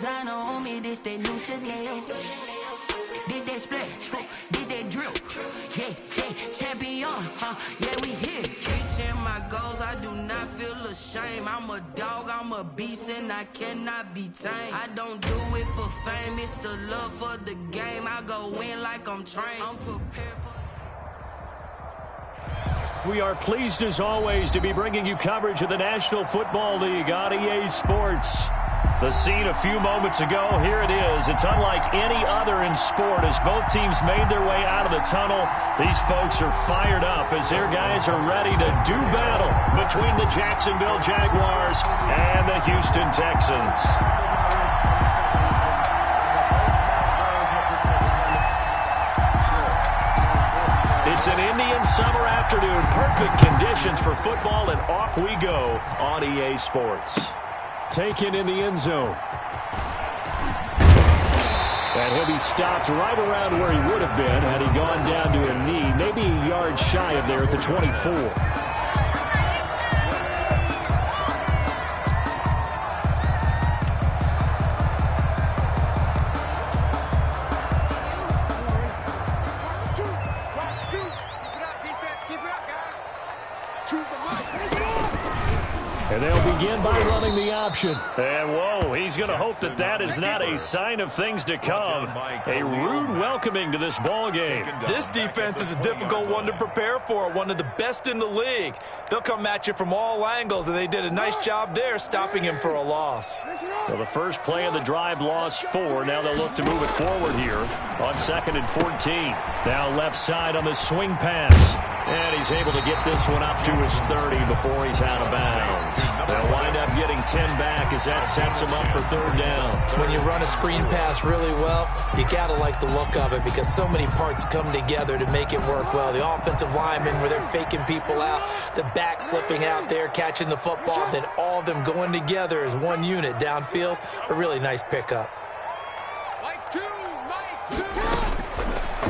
designer on me, this that new Chanel. Did that splash, did that drip. Yeah, champion, yeah, we here. Reaching my goals, I do not feel ashamed. I'm a dog, I'm a beast, and I cannot be tamed. I don't do it for fame, it's the love for the game. I go in like I'm trained. I'm prepared for... We are pleased as always to be bringing you coverage of the National Football League on EA Sports. The scene a few moments ago, here it is. It's unlike any other in sport as both teams made their way out of the tunnel. These folks are fired up as their guys are ready to do battle between the Jacksonville Jaguars and the Houston Texans. It's an Indian summer afternoon. Perfect conditions for football, and off we go on EA Sports. Taken in the end zone. And he'll be stopped right around where he would have been had he gone down to a knee, maybe a yard shy of there at the 24. And they'll begin by running the option. And, whoa, he's going to hope that that is not a sign of things to come. A rude welcoming to this ball game. This defense is a difficult one to prepare for, one of the best in the league. They'll come at you from all angles, and they did a nice job there stopping him for a loss. Well, the first play of the drive lost 4. Now they'll look to move it forward here on 2nd and 14. Now left side on the swing pass. And he's able to get this one up to his 30 before he's out of bounds. They'll wind up getting 10 back as that sets him up for 3rd down. When you run a screen pass really well, you got to like the look of it because so many parts come together to make it work well. The offensive linemen, where they're faking people out, the back slipping out there, catching the football, then all of them going together as one unit downfield. A really nice pickup.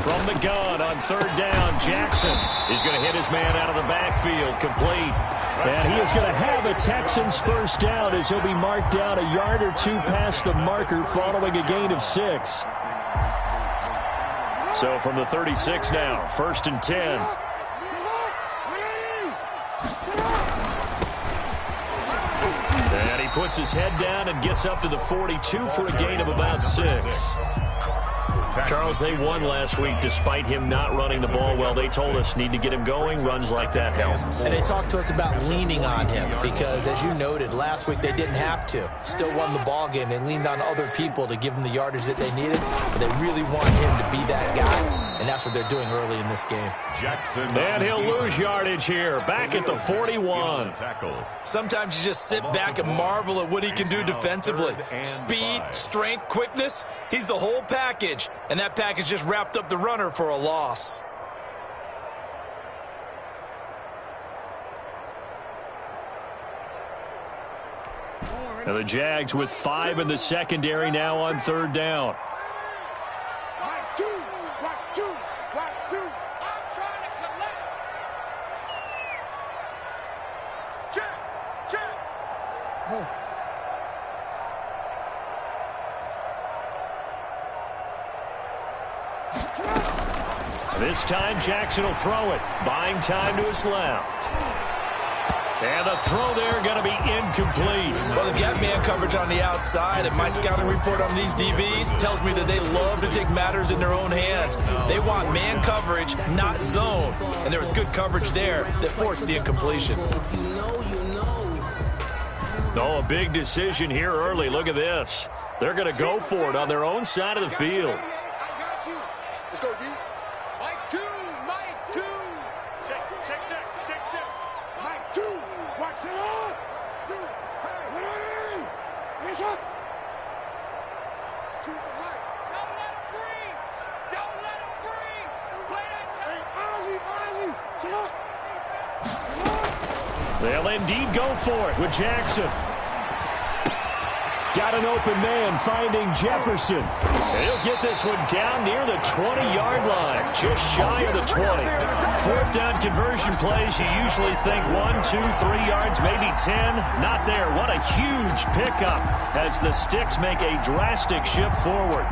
From the gun on 3rd down, Jackson is going to hit his man out of the backfield, complete. And he is going to have a Texans first down as he'll be marked down a yard or 2 past the marker following a gain of 6. So from the 36 now, 1st and 10. And he puts his head down and gets up to the 42 for a gain of about 6. Charles, they won last week despite him not running the ball well. They told us need to get him going. Runs like that help. And they talked to us about leaning on him because, as you noted, last week they didn't have to. Still won the ball game. They leaned on other people to give them the yardage that they needed, but they really want him to be that guy, and that's what they're doing early in this game. And he'll lose yardage here, back at the 41. Sometimes you just sit back and marvel at what he can do defensively. Speed, strength, quickness, he's the whole package. And that package just wrapped up the runner for a loss. And the Jags with 5 in the secondary now on 3rd down. Watch two. I'm trying to collect. Check. This time Jackson will throw it. Buying time to his left. And the throw there going to be incomplete. Well, they've got man coverage on the outside, and my scouting report on these DBs tells me that they love to take matters in their own hands. They want man coverage, not zone. And there was good coverage there that forced the incompletion. Oh, a big decision here early. Look at this. They're going to go for it on their own side of the field. Let's go, D. Mike 2. Check. Mike 2. Watch it up. 2. Hey, ready? Finish up. Choose the right. Don't let him breathe. Play that time. Ozzy. Sit up. They'll indeed go for it with Jackson. Got an open man finding Jefferson. He'll get this one down near the 20-yard line, just shy of the 20. Fourth down conversion plays, you usually think 1, 2, 3 yards, maybe 10. Not there. What a huge pickup as the Sticks make a drastic shift forward.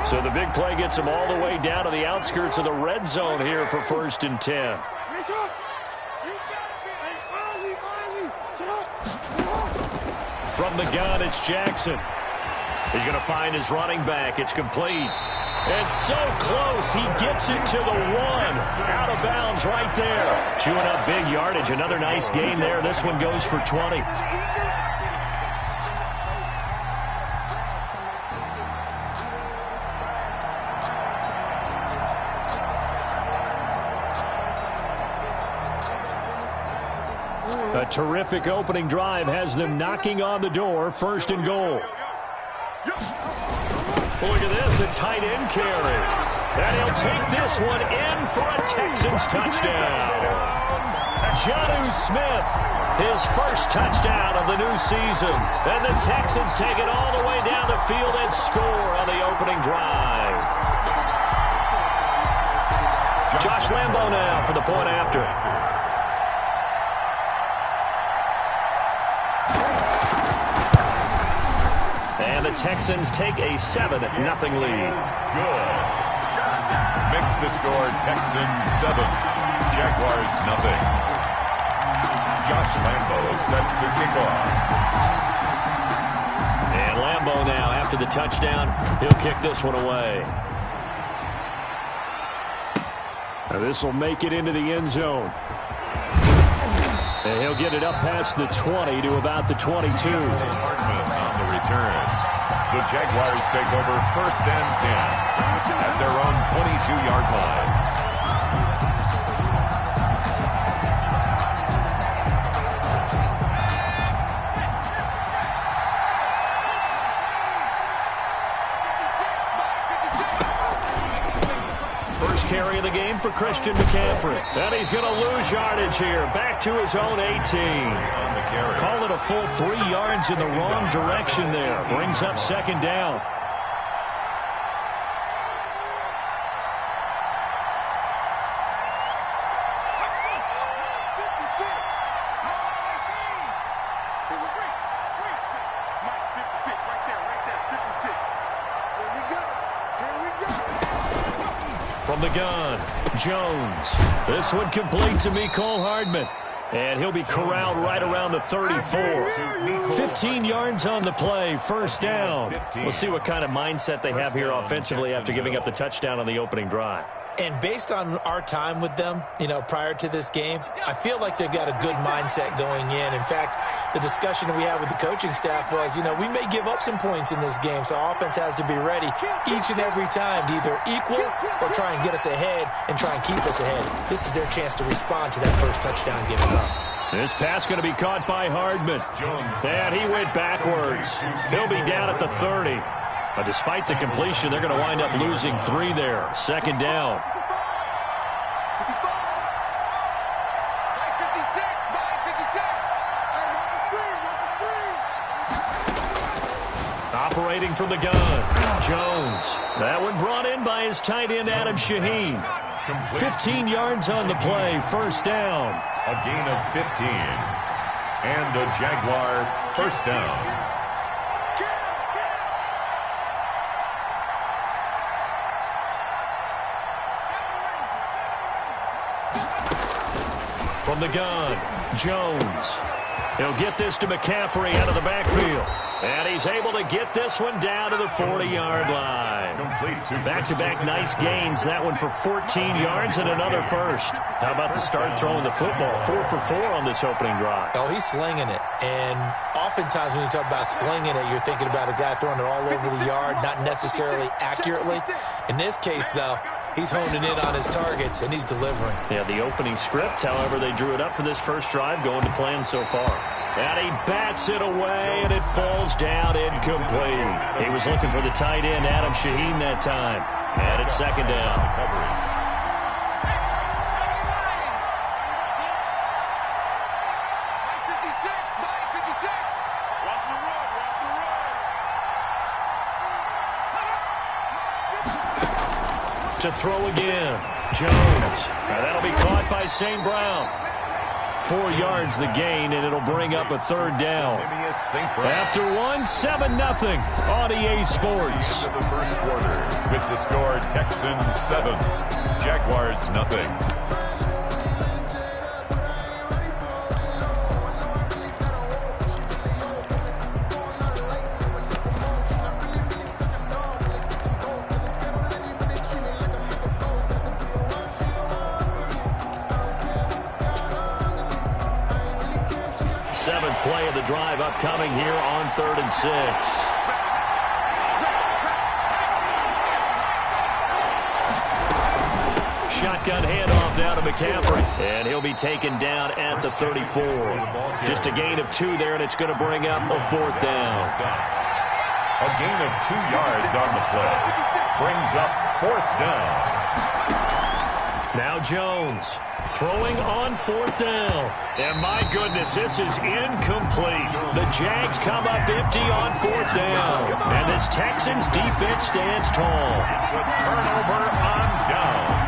So the big play gets them all the way down to the outskirts of the red zone here for 1st and 10. From the gun, it's Jackson. He's going to find his running back. It's complete. It's so close. He gets it to the 1. Out of bounds right there. Chewing up big yardage. Another nice gain there. This one goes for 20. A terrific opening drive has them knocking on the door. 1st and goal. Look at this, a tight end carry. And he'll take this one in for a Texans touchdown. Jonnu Smith, his first touchdown of the new season. And the Texans take it all the way down the field and score on the opening drive. Josh Lambo now for the point after. And the Texans take a 7-0 lead. Good. Makes the score Texans 7, Jaguars 0. Josh Lambo set to kick off. And Lambo now after the touchdown, he'll kick this one away. Now this will make it into the end zone. And he'll get it up past the 20 to about the 22. On the return. The Jaguars take over 1st and 10 at their own 22-yard line. First carry of the game for Christian McCaffrey. And he's going to lose yardage here. Back to his own 18. Call it a full 3 yards in the wrong direction there. Brings up 2nd down. From the gun, Jones. This one complete to Mecole Hardman. And he'll be corralled right around the 34. 15 yards on the play, 1st down. We'll see what kind of mindset they have here offensively after giving up the touchdown on the opening drive. And based on our time with them, prior to this game, I feel like they've got a good mindset going in. In fact, the discussion that we had with the coaching staff was, we may give up some points in this game, so offense has to be ready each and every time to either equal or try and get us ahead and try and keep us ahead. This is their chance to respond to that first touchdown given up. This pass going to be caught by Hardman. And he went backwards. He'll be down at the 30. But despite the completion, they're going to wind up losing 3 there. 2nd down. Operating from the gun, Jones. That one brought in by his tight end, Adam Shaheen. 15 yards on the play, 1st down. A gain of 15. And a Jaguar 1st down. From the gun, Jones. He'll get this to McCaffrey out of the backfield. And he's able to get this one down to the 40-yard line. Back-to-back nice gains. That one for 14 yards and another first. How about the start throwing the football? 4 for 4 on this opening drive. Oh, he's slinging it. And oftentimes when you talk about slinging it, you're thinking about a guy throwing it all over the yard, not necessarily accurately. In this case, though, he's honing in on his targets, and he's delivering. Yeah, the opening script, however, they drew it up for this first drive, going to plan so far. And he bats it away, and it falls down incomplete. He was looking for the tight end, Adam Shaheen, that time. And it's 2nd down. To throw again. Jones. That'll be caught by St. Brown. 4 yards the gain, and it'll bring up a third down. After one, 7-0 on EA Sports. The first quarter with the score Texans 7, Jaguars nothing. Seventh play of the drive upcoming here on 3rd and 6. Shotgun handoff down to McCaffrey. And he'll be taken down at the 34. Just a gain of 2 there, and it's going to bring up a 4th down. A gain of 2 yards on the play. Brings up 4th down. Now Jones throwing on 4th down. And my goodness, this is incomplete. The Jags come up empty on 4th down. And this Texans defense stands tall. It's a turnover on downs.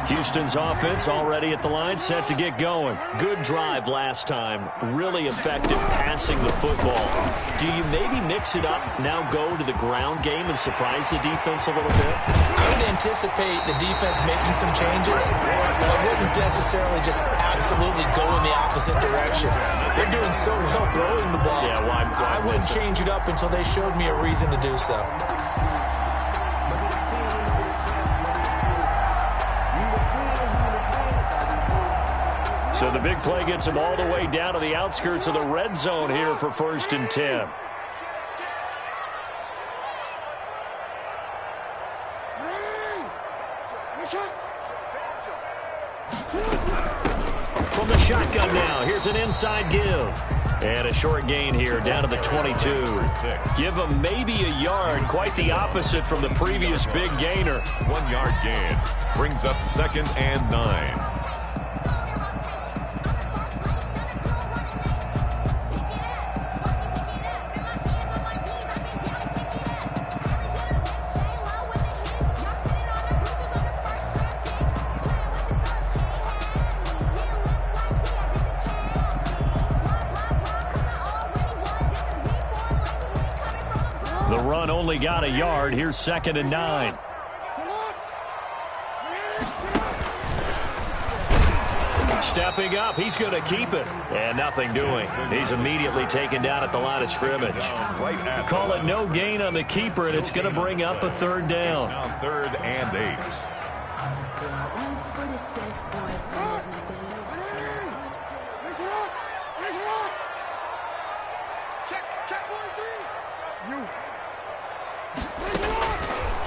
Houston's offense already at the line, set to get going. Good drive last time. Really effective passing the football. Do you maybe mix it up, now go to the ground game and surprise the defense a little bit? I would anticipate the defense making some changes, but I wouldn't necessarily just absolutely go in the opposite direction. They're doing so well throwing the ball. Yeah, why I wouldn't change it up until they showed me a reason to do so. So the big play gets him all the way down to the outskirts of the red zone here for 1st and 10. From the shotgun now, here's an inside give. And a short gain here down to the 22. Give him maybe a yard, quite the opposite from the previous big gainer. 1 yard gain brings up 2nd and 9. The run only got a yard. Here's 2nd and 9. Stepping up, he's going to keep it. And nothing doing. He's immediately taken down at the line of scrimmage. Call it no gain on the keeper, and it's going to bring up a 3rd down. Now 3rd and 8.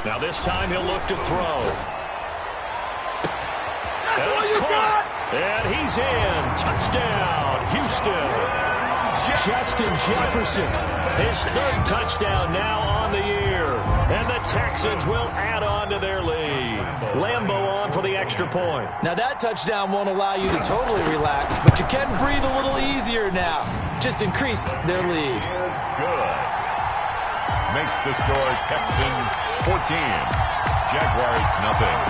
Now this time he'll look to throw. And it's caught. And he's in. Touchdown, Houston. Justin Jefferson. His 3rd touchdown now on the year. And the Texans will add on to their lead. Lambeau on for the extra point. Now that touchdown won't allow you to totally relax, but you can breathe a little easier now. Just increased their lead. Good. Makes the score Texans 14, Jaguars nothing.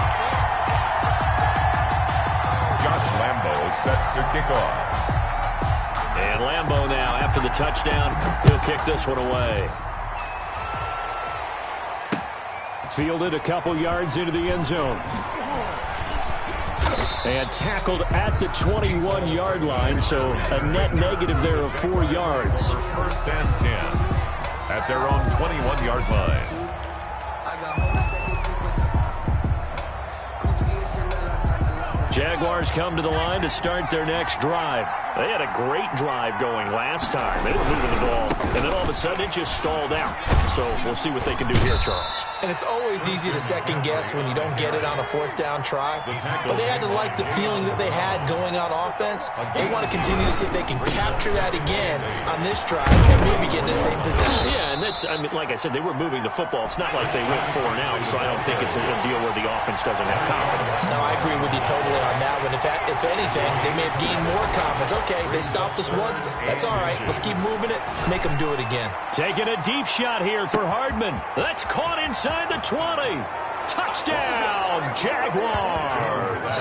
Josh Lambeau set to kick off. And Lambeau now, after the touchdown, he'll kick this one away. Fielded a couple yards into the end zone. And tackled at the 21-yard line, so a net negative there of 4 yards. 1st and 10. At their own 21-yard line. Jaguars come to the line to start their next drive. They had a great drive going last time. They were moving the ball, and then all of a sudden it just stalled out. So we'll see what they can do here, Charles. And it's always easy to second guess when you don't get it on a 4th down try. But they had to like the feeling that they had going on offense. They want to continue to see if they can capture that again on this drive and maybe get in the same position. Yeah, and that's, I mean, like I said, they were moving the football. It's not like they went 4 and out, so I don't think it's a deal where the offense doesn't have confidence. No, I agree with you totally on that one. If anything, they may have gained more confidence. Okay, they stopped us once. That's all right. Let's keep moving it. Make them do it again. Taking a deep shot here for Hardman. That's caught inside the 20. Touchdown, Jaguars.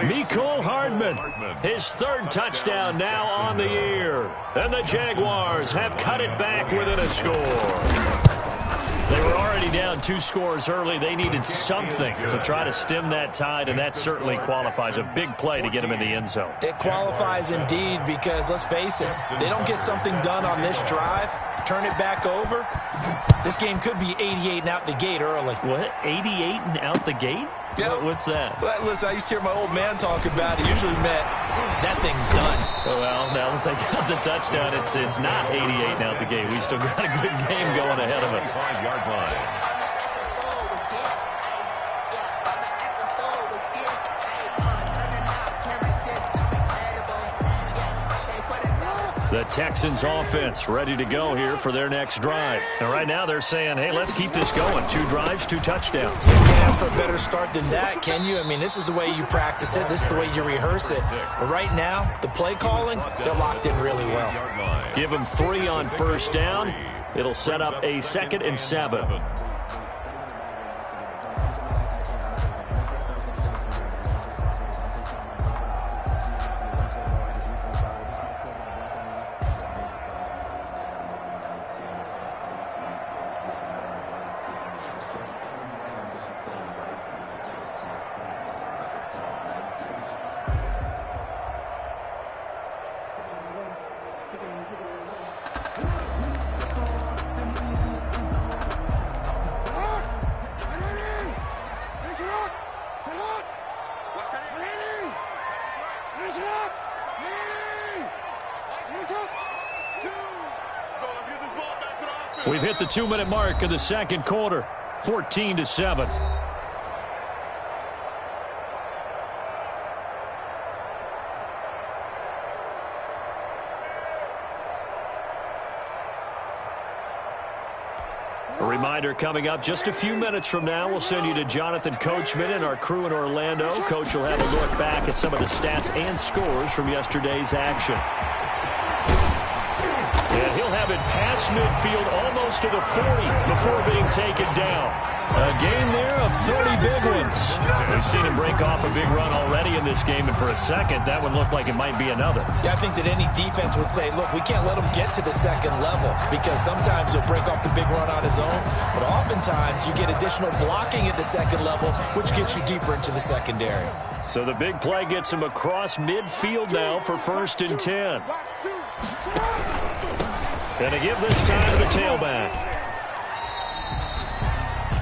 Mecole Hardman, his third touchdown now on the year. And the Jaguars have cut it back within a score. They were already down 2 scores early. They needed something to try to stem that tide, and that certainly qualifies. A big play to get them in the end zone. It qualifies indeed because, let's face it, they don't get something done on this drive, turn it back over, this game could be 88 and out the gate early. What? 88 and out the gate? Yeah. What's that? Well, listen, I used to hear my old man talk about it. Usually meant that thing's done. Well, now that they got the touchdown, it's not 88 and out the gate. We still got a good game going ahead of us. 5-yard line. The Texans offense ready to go here for their next drive. And right now they're saying, hey, let's keep this going. 2 drives, 2 touchdowns. You can't ask for a better start than that, can you? I mean, this is the way you practice it. This is the way you rehearse it. But right now, the play calling, they're locked in really well. Give them 3 on first down. It'll set up a 2nd and 7. We've hit the 2-minute mark of the second quarter, 14-7. A reminder coming up just a few minutes from now. We'll send you to Jonathan Coachman and our crew in Orlando. Coach will have a look back at some of the stats and scores from yesterday's action. And he'll have it past midfield almost to the 40 before being taken down. A gain there of 30 big ones. We've seen him break off a big run already in this game, and for a second, that one looked like it might be another. Yeah, I think that any defense would say, look, we can't let him get to the second level because sometimes he'll break off the big run on his own, but oftentimes you get additional blocking at the second level, which gets you deeper into the secondary. So the big play gets him across midfield now for 1st and 10. Gonna give this time to the tailback.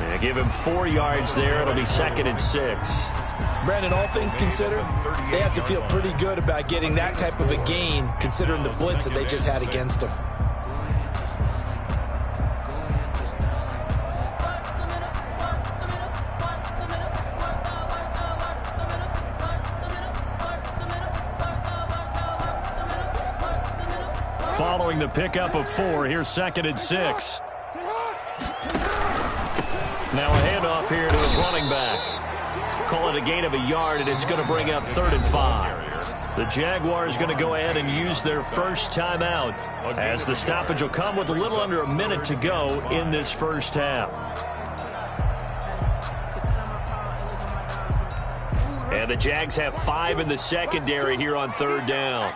And give him 4 yards there. It'll be 2nd and 6. Brandon, all things considered, they have to feel pretty good about getting that type of a gain considering the blitz that they just had against them. Following the pickup of 4, here's 2nd and 6. Now a handoff here to his running back. Call it a gain of a yard, and it's going to bring up 3rd and 5. The Jaguars going to go ahead and use their first timeout, as the stoppage will come with a little under a minute to go in this first half. And the Jags have 5 in the secondary here on 3rd down.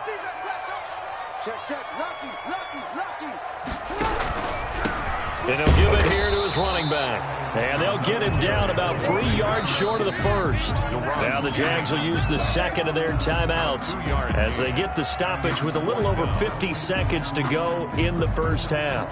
And he'll give it here to his running back. And they'll get him down about 3 yards short of the first. Now the Jags will use the 2nd of their timeouts as they get the stoppage with a little over 50 seconds to go in the first half.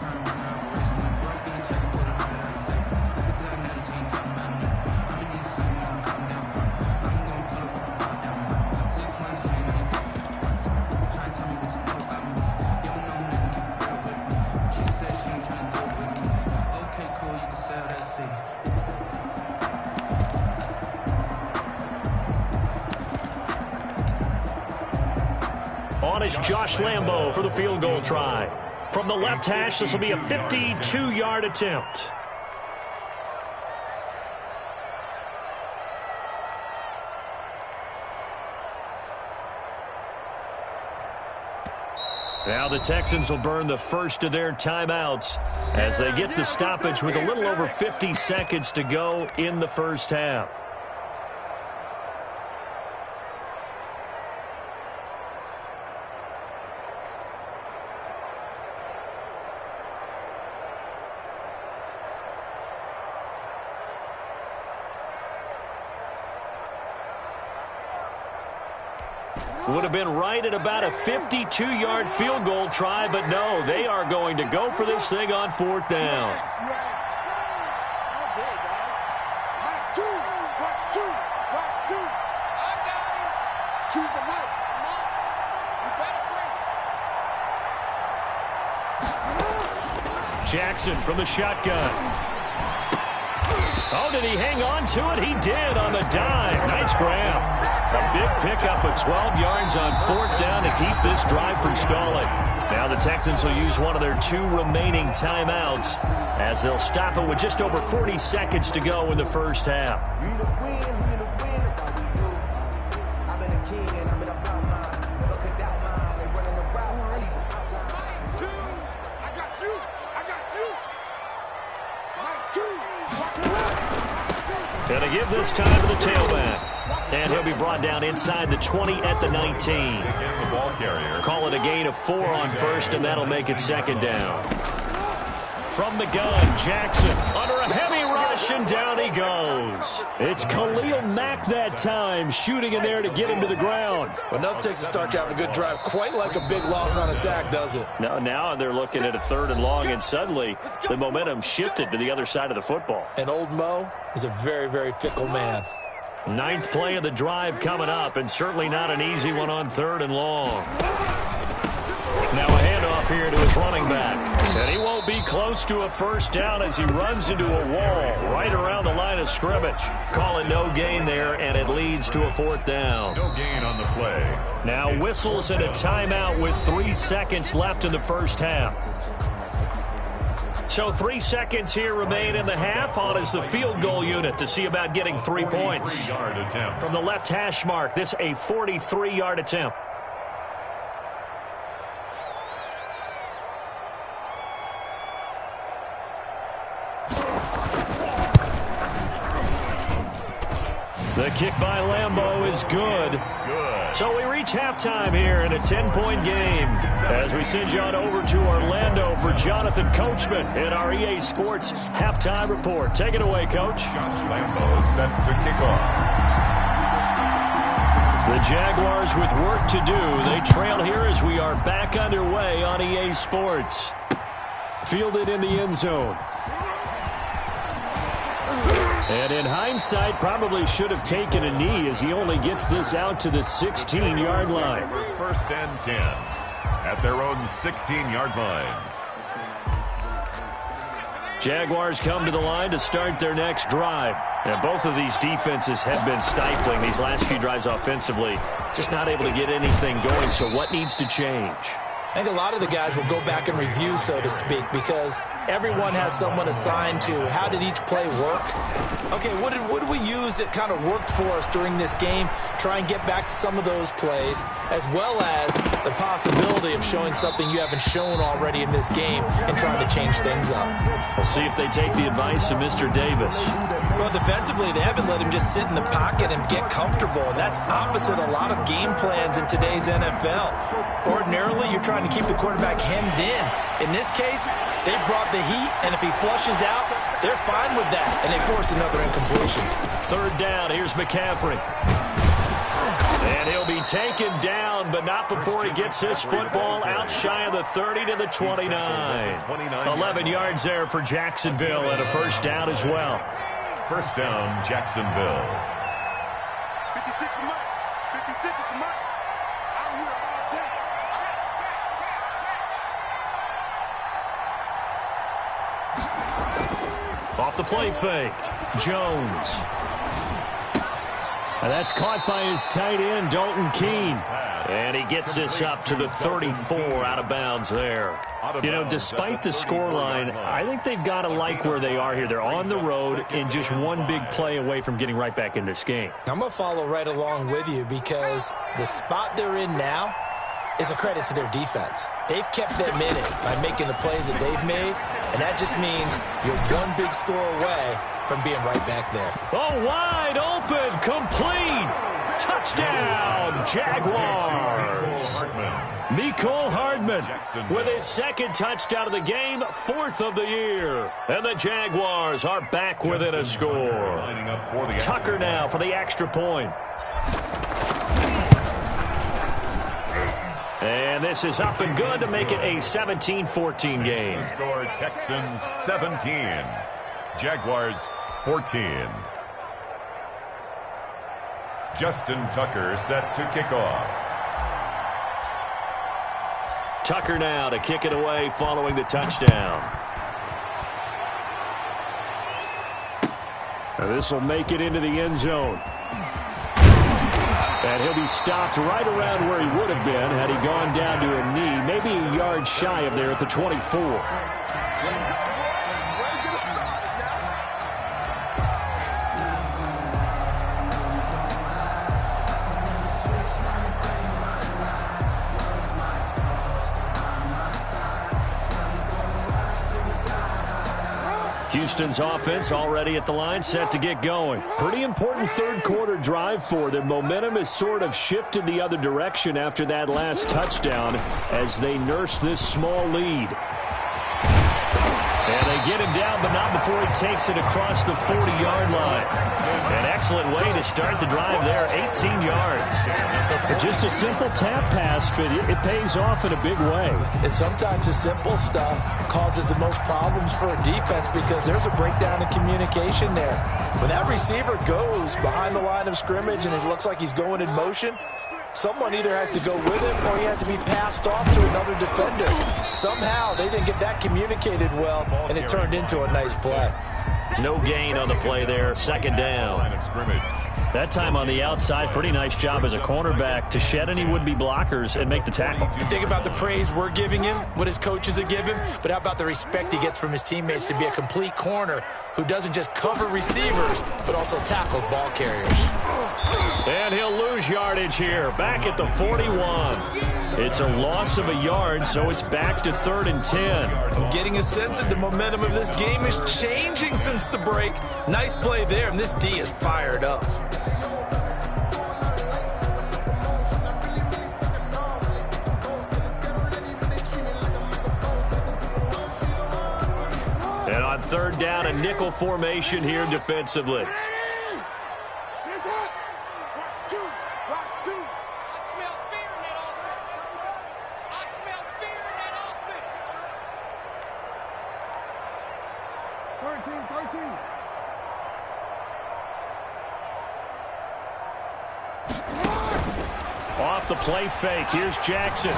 On is Josh Lambo for the field goal try. From the left hash, this will be a 52-yard attempt. Now the Texans will burn the first of their timeouts as they get the stoppage with a little over 50 seconds to go in the first half. Would have been right at about a 52-yard field goal try, but no, they are going to go for this thing on fourth down. Jackson from the shotgun. Oh, did he hang on to it? He did on the dime. Nice grab. A big pickup of 12 yards on fourth down to keep this drive from stalling. Now the Texans will use one of their 2 remaining timeouts as they'll stop it with just over 40 seconds to go in the first half. Gonna give this time to the tailback. And he'll be brought down inside the 20 at the 19. Call it a gain of 4 on first, and that'll make it second down. From the gun, Jackson under a heavy rush, and down he goes. It's Khalil Mack that time, shooting in there to get him to the ground. Well, enough takes to start to have a good drive. Quite like a big loss on a sack, does it? No, now they're looking at a 3rd and long, and suddenly the momentum shifted to the other side of the football. And old Mo is a very, very fickle man. 9th play of the drive coming up, and certainly not an easy one on 3rd and long. Now a handoff here to his running back. And he won't be close to a first down as he runs into a wall right around the line of scrimmage. Call it no gain there, and it leads to a 4th down. No gain on the play. Now whistles and a timeout with 3 seconds left in the first half. So 3 seconds here remain in the half. On is the field goal unit to see about getting 3 points. From the left hash mark, this a 43-yard attempt. The kick by Lambeau is good. So we reach halftime here in a 10-point game as we send you on over to Orlando for Jonathan Coachman in our EA Sports Halftime Report. Take it away, Coach. Josh Lambeau set to kick off. The Jaguars with work to do. They trail here as we are back underway on EA Sports. Fielded in the end zone. And in hindsight, probably should have taken a knee as he only gets this out to the 16-yard line. 1st and 10 at their own 16-yard line. Jaguars come to the line to start their next drive. And both of these defenses have been stifling these last few drives offensively. Just not able to get anything going, so what needs to change? I think a lot of the guys will go back and review, so to speak, because everyone has someone assigned to how did each play work. Okay, what did we use that kind of worked for us during this game? Try and get back to some of those plays, as well as the possibility of showing something you haven't shown already in this game and trying to change things up. We'll see if they take the advice of Mr. Davis. Well, defensively, they haven't let him just sit in the pocket and get comfortable, and that's opposite a lot of game plans in today's NFL. Ordinarily, you're trying to keep the quarterback hemmed in. In this case, they brought the heat, and if he flushes out, they're fine with that, and they force another incompletion. 3rd down, here's McCaffrey. And he'll be taken down, but not before he gets this football out shy of the 30 to the 29. 11 yards there for Jacksonville, and a 1st down as well. 1st down, Jacksonville. 56 is Mike. 56 is Mike. Out here all day. Off the play fake, Jones. And that's caught by his tight end, Dalton Keene. And he gets this up to the 34 out of bounds there. You know, despite the scoreline, I think they've got to like where they are here. They're on the road and just one big play away from getting right back in this game. I'm going to follow right along with you because the spot they're in now, is a credit to their defense. They've kept them in it by making the plays that they've made, and that just means you're one big score away from being right back there. Oh, wide open, complete. Touchdown, Jaguars. Mecole Hardman with his second touchdown of the game, 4th of the year. And the Jaguars are back within a score. Tucker now for the extra point. And this is up and good to make it a 17-14 game. Score Texans 17, Jaguars 14. Justin Tucker set to kick off. Tucker now to kick it away following the touchdown. And this will make it into the end zone. And he'll be stopped right around where he would have been had he gone down to a knee, maybe a yard shy of there at the 24. Houston's offense already at the line, set to get going. Pretty important third-quarter drive for them. Momentum has sort of shifted the other direction after that last touchdown as they nurse this small lead. And they get him down, but not before he takes it across the 40-yard line. An excellent way to start the drive there, 18 yards. Just a simple tap pass, but it pays off in a big way. And sometimes the simple stuff causes the most problems for a defense because there's a breakdown in communication there. When that receiver goes behind the line of scrimmage and it looks like he's going in motion, someone either has to go with him or he has to be passed off to another defender. Somehow they didn't get that communicated well, and it turned into a nice play. No gain on the play there, second down. That time on the outside, pretty nice job as a cornerback to shed any would-be blockers and make the tackle. You think about the praise we're giving him, what his coaches have given, but how about the respect he gets from his teammates to be a complete corner who doesn't just cover receivers, but also tackles ball carriers. And he'll lose yardage here, back at the 41. It's a loss of a yard, so it's back to 3rd and 10. I'm getting a sense that the momentum of this game is changing since the break. Nice play there, and this D is fired up. And on 3rd down, a nickel formation here defensively. Off the play fake, here's Jackson.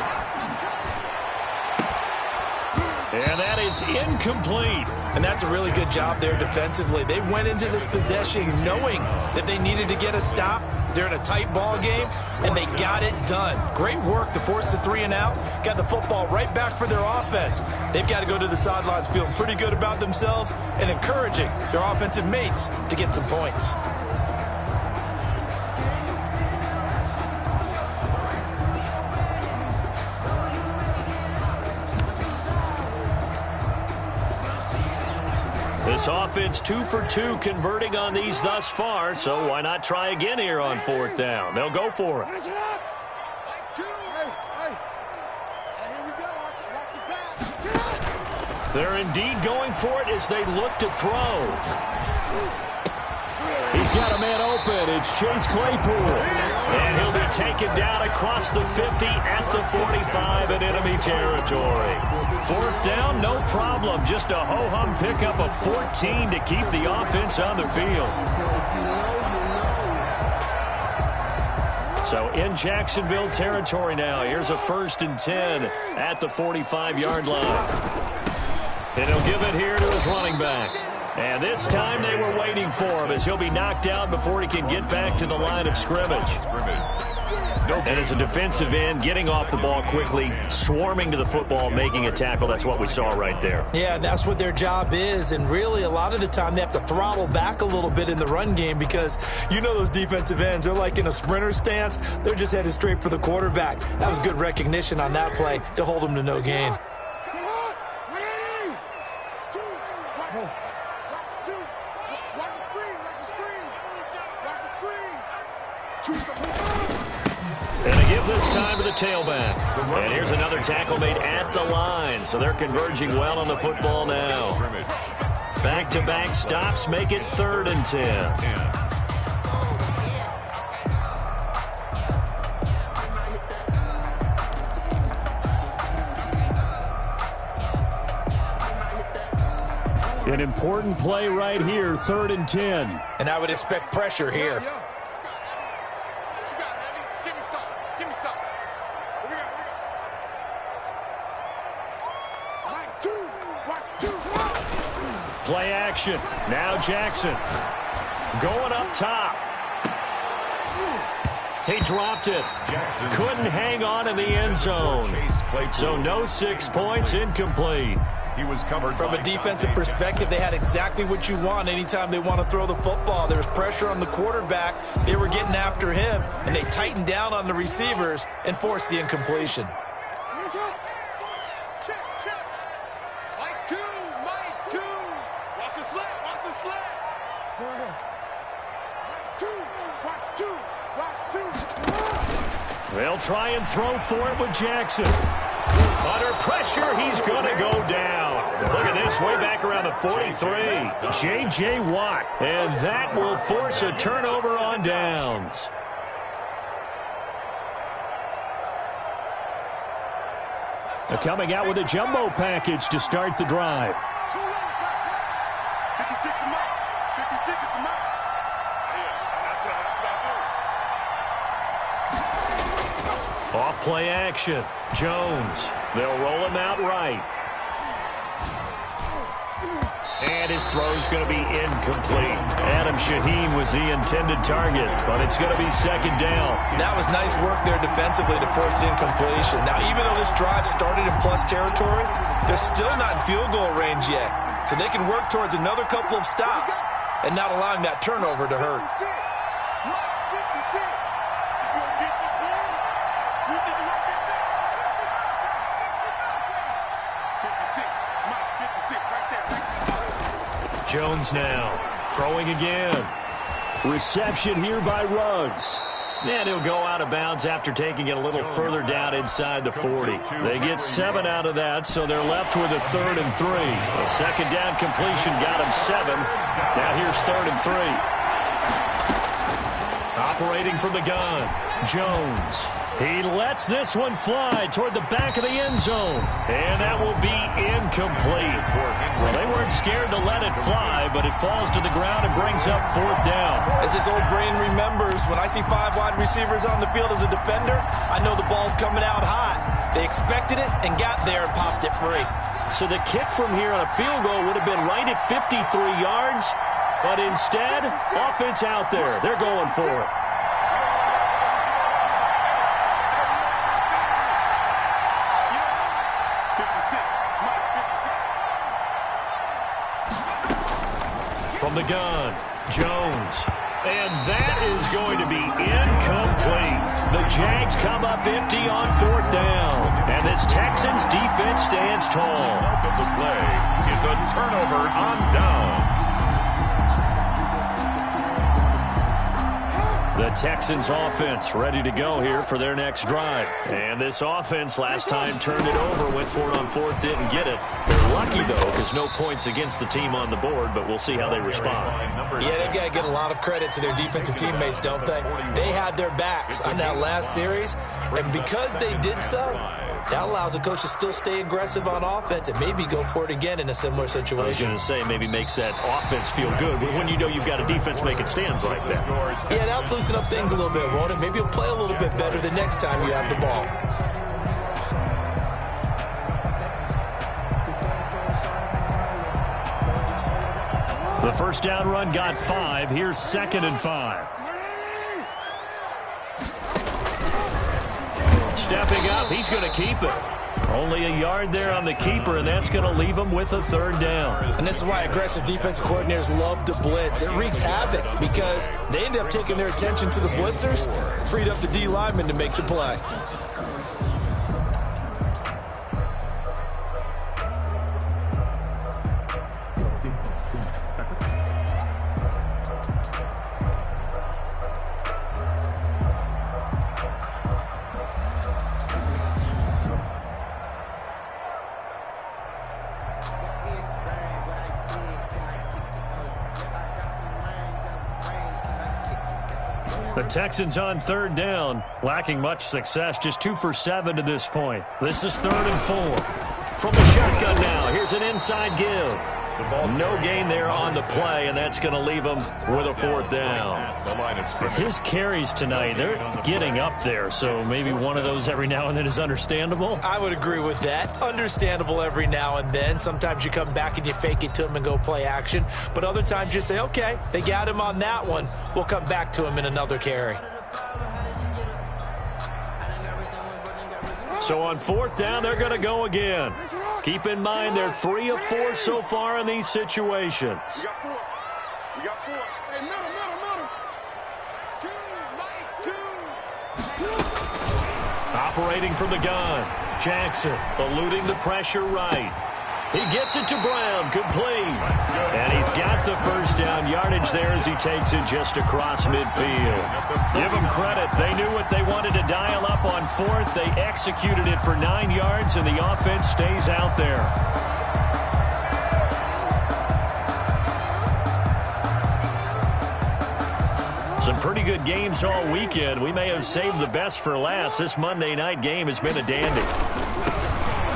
And that is incomplete. And that's a really good job there defensively. They went into this possession knowing that they needed to get a stop. They're in a tight ball game, and they got it done. Great work to force the 3 and out. Got the football right back for their offense. They've got to go to the sidelines feeling pretty good about themselves and encouraging their offensive mates to get some points. This offense 2 for 2 converting on these thus far, so why not try again here on 4th down? They'll go for it. They're indeed going for it as they look to throw. He's got a man open. It's Chase Claypool. And he'll be taken down across the 50 at the 45 in enemy territory. 4th down, no problem. Just a ho-hum pickup of 14 to keep the offense on the field. So in Jacksonville territory now. Here's a 1st and 10 at the 45-yard line. And he'll give it here to his running back. And this time they were waiting for him as he'll be knocked down before he can get back to the line of scrimmage. And as a defensive end, getting off the ball quickly, swarming to the football, making a tackle, that's what we saw right there. Yeah, that's what their job is. And really, a lot of the time, they have to throttle back a little bit in the run game because you know those defensive ends, they're like in a sprinter stance. They're just headed straight for the quarterback. That was good recognition on that play to hold them to no gain. And they give this time to the tailback. And here's another tackle made at the line. So they're converging well on the football now. Back-to-back stops make it 3rd and 10. An important play right here, 3rd and 10. And I would expect pressure here. Play action. Now Jackson. Going up top. He dropped it. Couldn't hang on in the end zone. So no 6 points, incomplete. He was covered from a defensive perspective. They had exactly what you want anytime they want to throw the football. There was pressure on the quarterback. They were getting after him, and they tightened down on the receivers and forced the incompletion. They'll try and throw for it with Jackson. Under pressure, he's going to go down. Look at this, way back around the 43. J.J. Watt, and that will force a turnover on downs. They're coming out with a jumbo package to start the drive. 56 is mine. 56 is mine. Off play action. Jones. They'll roll him out right. And his throw's going to be incomplete. Adam Shaheen was the intended target, but it's going to be 2nd down. That was nice work there defensively to force incompletion. Now, even though this drive started in plus territory, they're still not in field goal range yet. So they can work towards another couple of stops and not allowing that turnover to hurt. Jones now throwing again. Reception here by Ruggs. And he'll go out of bounds after taking it a little further down inside the 40. They get 7 out of that, so they're left with a 3rd and 3. A 2nd down completion got him 7. Now here's 3rd and 3. Operating from the gun, Jones. He lets this one fly toward the back of the end zone. And that will be incomplete. Well, they weren't scared to let it fly, but it falls to the ground and brings up 4th down. As this old brain remembers, when I see 5 wide receivers on the field as a defender, I know the ball's coming out hot. They expected it and got there and popped it free. So the kick from here on a field goal would have been right at 53 yards, but instead, offense out there. They're going for it. From the gun, Jones. And that is going to be incomplete. The Jags come up empty on 4th down. And this Texans defense stands tall. The result of the play is a turnover on down. The Texans offense ready to go here for their next drive. And this offense last time turned it over, went for it on 4th, didn't get it. They're lucky, though, because no points against the team on the board, but we'll see how they respond. Yeah, they've got to get a lot of credit to their defensive teammates, don't they? They had their backs on that last series, and because they did so, that allows a coach to still stay aggressive on offense and maybe go for it again in a similar situation. I was going to say, maybe makes that offense feel good, but when you know you've got a defense making stands like that. Yeah, that'll loosen up things a little bit, won't it? Maybe you'll play a little bit better the next time you have the ball. The first down run got 5. Here's 2nd and 5. stepping up. He's going to keep it. Only a yard there on the keeper, and that's going to leave him with a third down. And this is why aggressive defensive coordinators love to blitz. It wreaks havoc because they end up taking their attention to the blitzers, freed up the D lineman to make the play. The Texans on third down, lacking much success, just 2 for 7 to this point. This is 3rd and 4. From the shotgun now, here's an inside give. No gain there on the play, and that's going to leave him with a 4th down. His carries tonight, they're getting up there, so maybe one of those every now and then is understandable. I would agree with that. Understandable every now and then. Sometimes you come back and you fake it to him and go play action. But other times you say, okay, they got him on that one. We'll come back to him in another carry. So on 4th down, they're going to go again. Keep in mind, they're 3 of 4 so far in these situations. We got 4. We got 4. Hey, middle. 2. Operating from the gun. Jackson eluding the pressure right. He gets it to Brown, complete. And he's got the first down yardage there as he takes it just across midfield. Give them credit. They knew what they wanted to dial up on 4th. They executed it for 9 yards, and the offense stays out there. Some pretty good games all weekend. We may have saved the best for last. This Monday night game has been a dandy.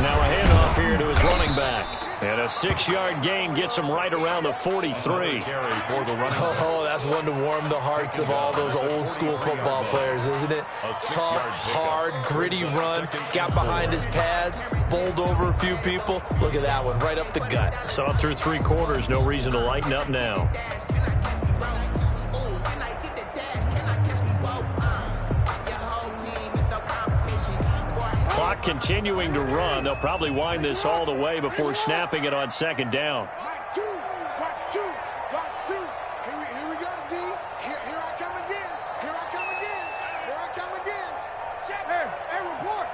Now a handoff here to his running back. And a 6-yard gain gets him right around the 43. Oh, that's one to warm the hearts of all those old school football players, isn't it? Tough, hard, gritty run. Got behind his pads, bowled over a few people. Look at that one, right up the gut. Saw it through 3 quarters. No reason to lighten up now. Clock continuing to run. They'll probably wind this all the way before snapping it on 2nd down. Watch 2. Here we go, D. Here I come again. Hey, report.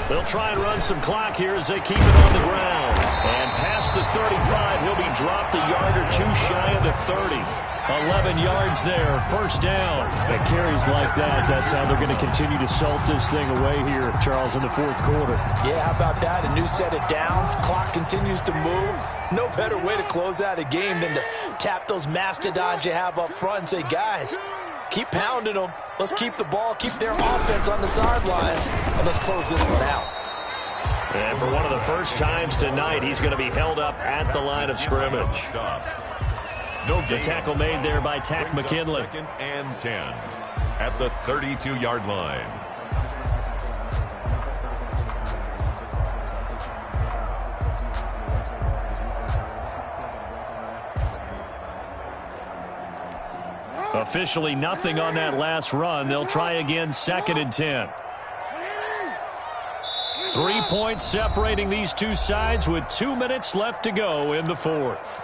They'll try and run some clock here as they keep it on the ground. And past the 35, he'll be dropped a yard or 2 shy of the 30. 11 yards there, 1st down. And carries like that, that's how they're going to continue to salt this thing away here, Charles, in the 4th quarter. Yeah, how about that? A new set of downs. Clock continues to move. No better way to close out a game than to tap those mastodons you have up front and say, guys, keep pounding them. Let's keep the ball, keep their offense on the sidelines, and let's close this one out. And for one of the first times tonight, he's going to be held up at the line of scrimmage. The tackle made there by Tack McKinley. 2nd and 10 at the 32-yard line. Officially nothing on that last run. They'll try again 2nd and 10. 3 points separating these two sides with 2 minutes left to go in the 4th.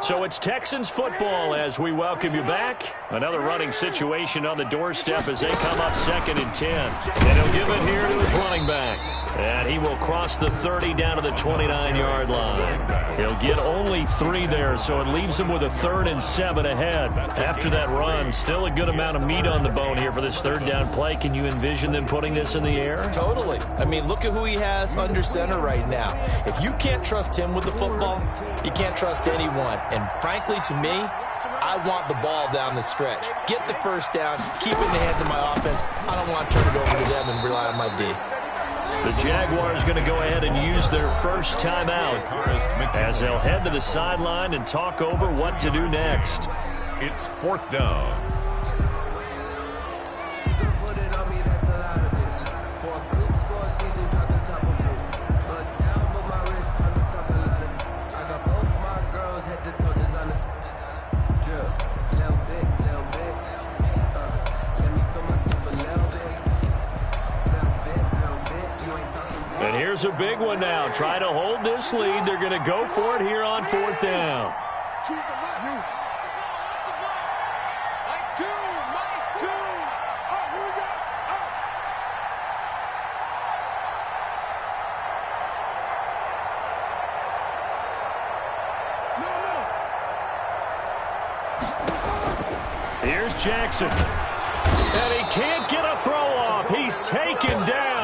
So it's Texans football as we welcome you back. Another running situation on the doorstep as they come up 2nd and 10. And he'll give it here to his running back. And he will cross the 30 down to the 29-yard line. He'll get only 3 there, so it leaves him with a 3rd and 7 ahead. After that run, still a good amount of meat on the bone here for this 3rd down play. Can you envision them putting this in the air? Totally. I mean, look at who he has under center right now. If you can't trust him with the football, you can't trust anyone. And frankly, to me, I want the ball down the stretch. Get the first down, keep it in the hands of my offense. I don't want to turn it over to them and rely on my D. The Jaguars going to go ahead and use their first timeout as they'll head to the sideline and talk over what to do next. It's 4th down. And here's a big one now. Try to hold this lead. They're going to go for it here on 4th down. Here's Jackson. And he can't get a throw off. He's taken down.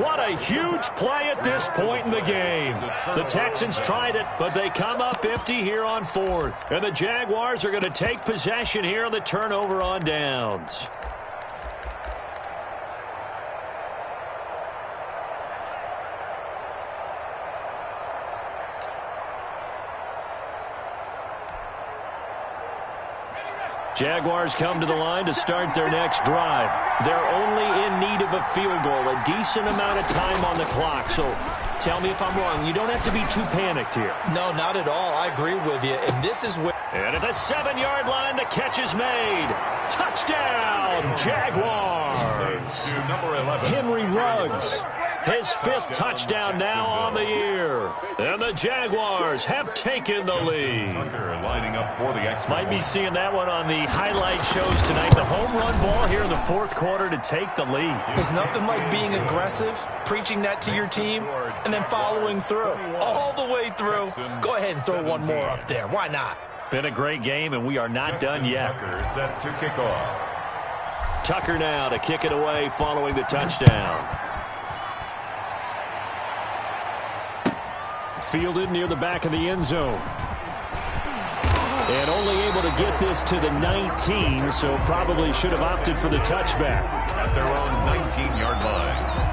What a huge play at this point in the game. The Texans tried it, but they come up empty here on 4th. And the Jaguars are going to take possession here on the turnover on downs. Jaguars come to the line to start their next drive. They're only in need of a field goal, a decent amount of time on the clock. So tell me if I'm wrong. You don't have to be too panicked here. No, not at all. I agree with you. And this is where... And at the 7-yard line, the catch is made. Touchdown, Jaguars. To number 11. Henry Ruggs. His 5th touchdown now on the year. And the Jaguars have taken the lead. Tucker lining up for the extra. Might be seeing that one on the highlight shows tonight. The home run ball here in the 4th quarter to take the lead. There's nothing like being aggressive, preaching that to your team, and then following through. All the way through. Go ahead and throw one more up there. Why not? Been a great game, and we are not done yet. Tucker set to kick off. Tucker now to kick it away following the touchdown. Fielded near the back of the end zone. And only able to get this to the 19, so probably should have opted for the touchback. At their own 19-yard line.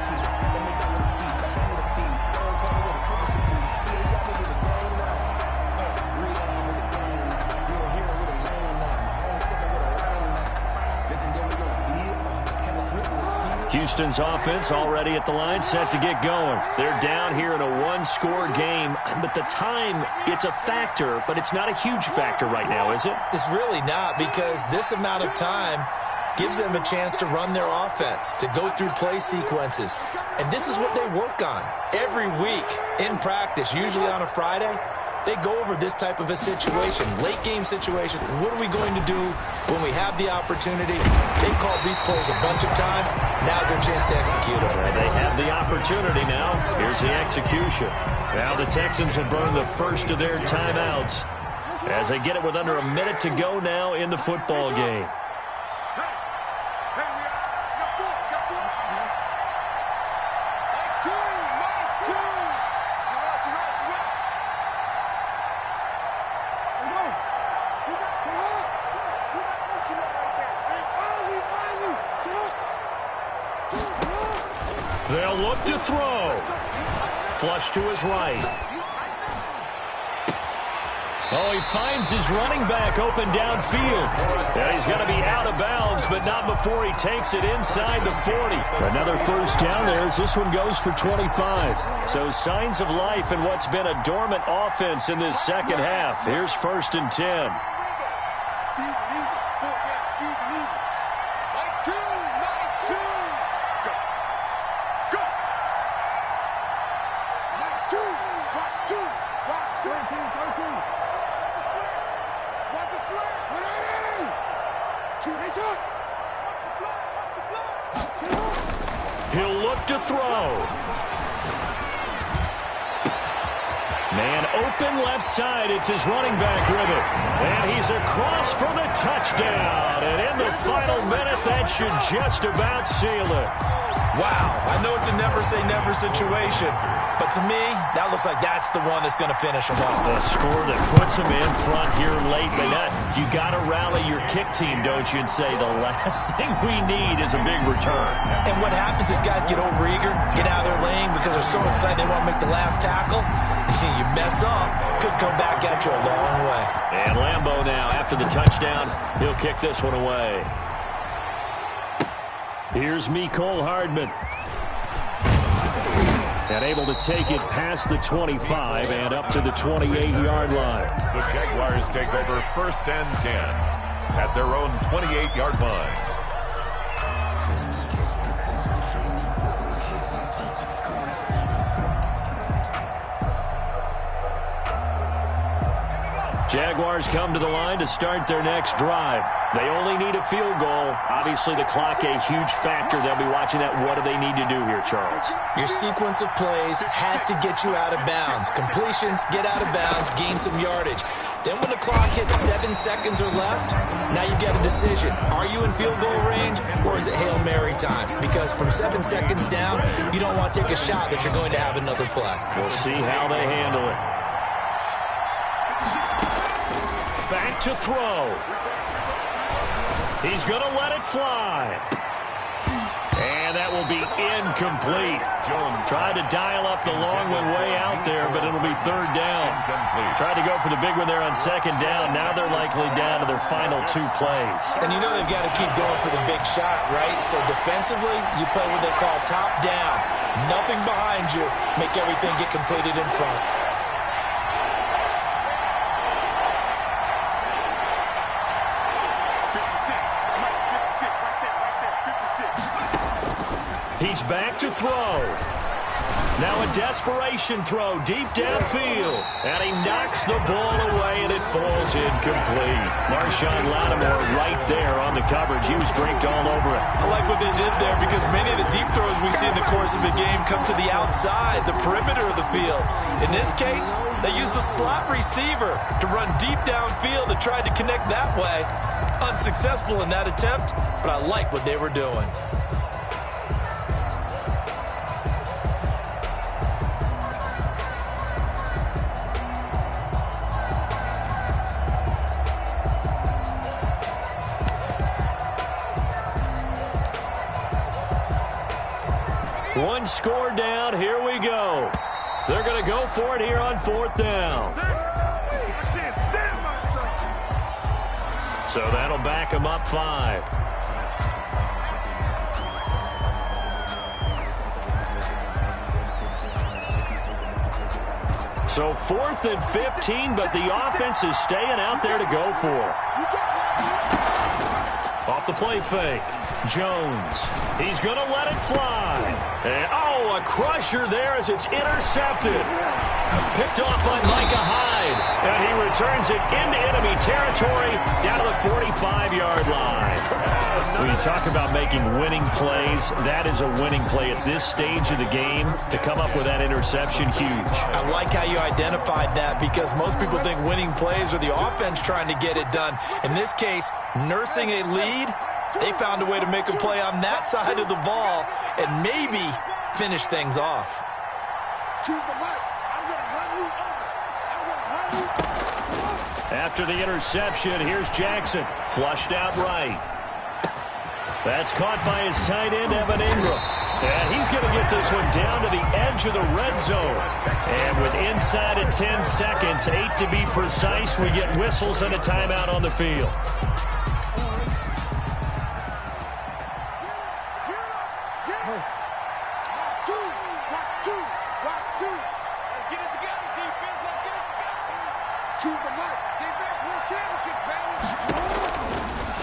Houston's offense already at the line, set to get going. They're down here in a one-score game, but the time, it's a factor, but it's not a huge factor right now, is it? It's really not, because this amount of time gives them a chance to run their offense, to go through play sequences. And this is what they work on every week in practice, usually on a Friday. They go over this type of a situation, late game situation. What are we going to do when we have the opportunity? They've called these plays a bunch of times. Now's their chance to execute them. They have the opportunity now. Here's the execution. Now the Texans will burn the first of their timeouts as they get it with under a minute to go now in the football game. They'll look to throw. Flush to his right. Oh, he finds his running back open downfield. And he's going to be out of bounds, but not before he takes it inside the 40. Another first down there as this one goes for 25. So signs of life in what's been a dormant offense in this second half. Here's 1st and 10. He'll look to throw. Man open left side. It's his running back with it. And he's across for the touchdown. And in the final minute, that should just about seal it. Wow, I know it's a never-say-never situation, but to me, that looks like that's the one that's going to finish them off. A score that puts them in front here late, but you got to rally your kick team, don't you, and say the last thing we need is a big return. And what happens is guys get overeager, get out of their lane because they're so excited they want to make the last tackle. You mess up, could come back at you a long way. And Lambeau now, after the touchdown, he'll kick this one away. Here's Mecole Hardman. And able to take it past the 25 and up to the 28-yard line. The Jaguars take over 1st and 10 at their own 28-yard line. Jaguars come to the line to start their next drive. They only need a field goal. Obviously, the clock a huge factor. They'll be watching that. What do they need to do here, Charles? Your sequence of plays has to get you out of bounds. Completions, get out of bounds, gain some yardage. Then when the clock hits 7 seconds or left, now you get a decision. Are you in field goal range or is it Hail Mary time? Because from 7 seconds down, you don't want to take a shot that you're going to have another play. We'll see how they handle it. Back to throw. He's going to let it fly. And that will be incomplete. Jones tried to dial up the long one way out there, but it'll be 3rd down. Tried to go for the big one there on 2nd down. Now they're likely down to their final 2 plays. And you know they've got to keep going for the big shot, right? So defensively, you play what they call top down. Nothing behind you. Make everything get completed in front. He's back to throw. Now a desperation throw deep downfield. And he knocks the ball away, and it falls incomplete. Marshawn Lattimore right there on the coverage. He was draped all over it. I like what they did there because many of the deep throws we see in the course of a game come to the outside, the perimeter of the field. In this case, they used a slot receiver to run deep downfield and tried to connect that way. Unsuccessful in that attempt, but I like what they were doing. One score down. Here we go. They're going to go for it here on 4th down. So that'll back them up 5. So 4th and 15, but the offense is staying out there to go for it. Off the play fake. Jones. He's going to let it fly. And, a crusher there as it's intercepted. Picked off by Micah Hyde. And he returns it into enemy territory down to the 45-yard line. When you talk about making winning plays, that is a winning play at this stage of the game. To come up with that interception, huge. I like how you identified that because most people think winning plays are the offense trying to get it done. In this case, nursing a lead, they found a way to make a play on that side of the ball and maybe finish things off. Choose the mic. I'm going to run you over. I'm going to run you over. After the interception, here's Jackson. Flushed out right. That's caught by his tight end, Evan Ingram. And he's going to get this one down to the edge of the red zone. And with inside of 10 seconds, 8 to be precise, we get whistles and a timeout on the field.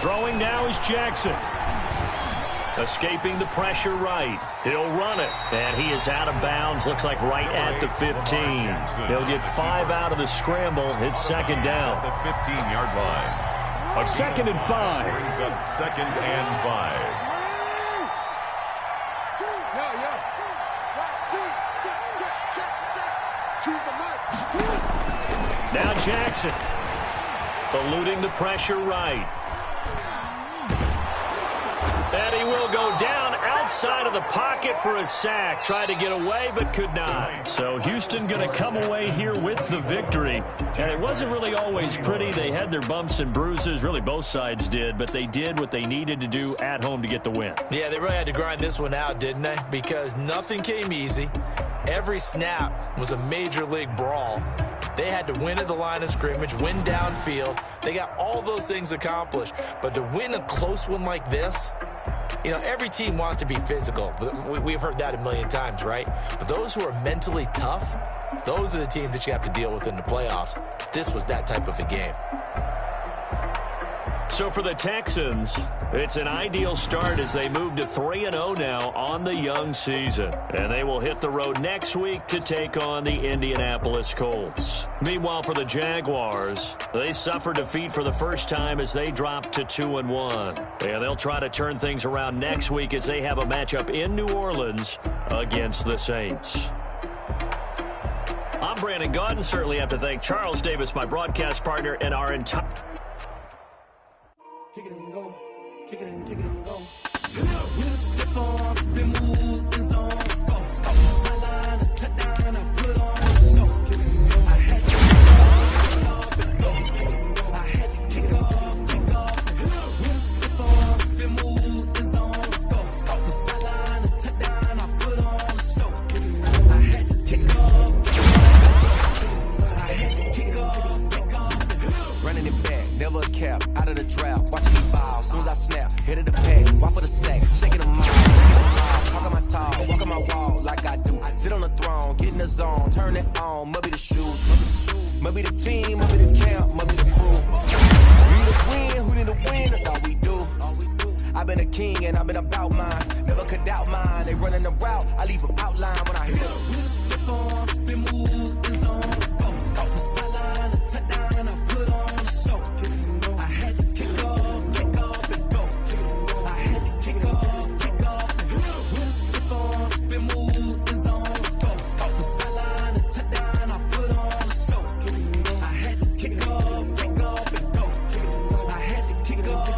Throwing now is Jackson. Escaping the pressure right. He'll run it. And he is out of bounds. Looks like right at the 15. He'll get 5 out of the scramble. It's 2nd down. The 15-yard line. 2nd and 5. Brings up 2nd and 5. Now Jackson. Eluding the pressure right. And he will go down outside of the pocket for a sack. Tried to get away, but could not. So Houston going to come away here with the victory. And it wasn't really always pretty. They had their bumps and bruises. Really, both sides did. But they did what they needed to do at home to get the win. Yeah, they really had to grind this one out, didn't they? Because nothing came easy. Every snap was a major league brawl. They had to win at the line of scrimmage, win downfield. They got all those things accomplished. But to win a close one like this, you know, every team wants to be physical. We've heard that a million times, right? But those who are mentally tough, those are the teams that you have to deal with in the playoffs. This was that type of a game. So for the Texans, it's an ideal start as they move to 3-0 now on the young season. And they will hit the road next week to take on the Indianapolis Colts. Meanwhile, for the Jaguars, they suffered defeat for the first time as they dropped to 2-1. And they'll try to turn things around next week as they have a matchup in New Orleans against the Saints. I'm Brandon Gaudin. Certainly have to thank Charles Davis, my broadcast partner, and our entire... Kick it and go, kick it and go. With a step on, spin move, in zone, go. Sideline, a touchdown, I put on the show. I had to kick off and go. I had to kick off. With a step on, spin move, in zone, go. Sideline, a touchdown, I put on the show. I had to kick off. I had to kick off. Running it back, never a cap, out of the drought. Watching me ball, soon as I snap, hit of the pack, walk for the sack, shaking them out, talking my talk, walking my wall like I do. Sit on the throne, get in the zone, turn it on, must be the shoes, must be the team, must be the camp, must be the crew. Who need to win, that's all we do. I've been a king and I've been about mine, never could doubt mine. They running the route, I leave them outline when I hit them. Step on, spin move, in zone, go. The sideline, a touchdown, I put on the show. I had to kick off and go. I had to kick off. With a step on, spin move, in zone, go. The sideline, a touchdown, I put on the show. I had to kick off and go. I had to kick off.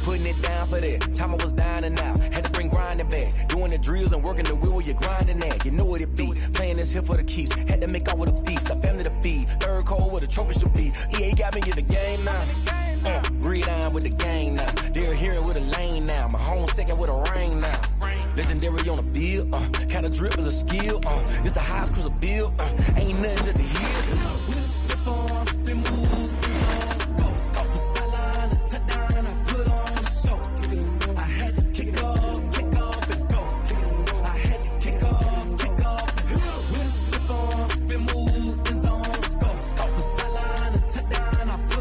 Putting it down for that. Time I was down and out. Had to bring grinding back. Doing the drills and working the wheel where you're grinding at. You know what it be. Playing this here for the keeps. Had to make all with a feast. A family to feed. Third cold where the trophy should be. EA got me in the game now. Breed on with the gang now. They're here with a lane now. My home second with a ring now. Legendary on the field. Kind of drip is a skill. It's the highest cruiser bill. Ain't nothing just the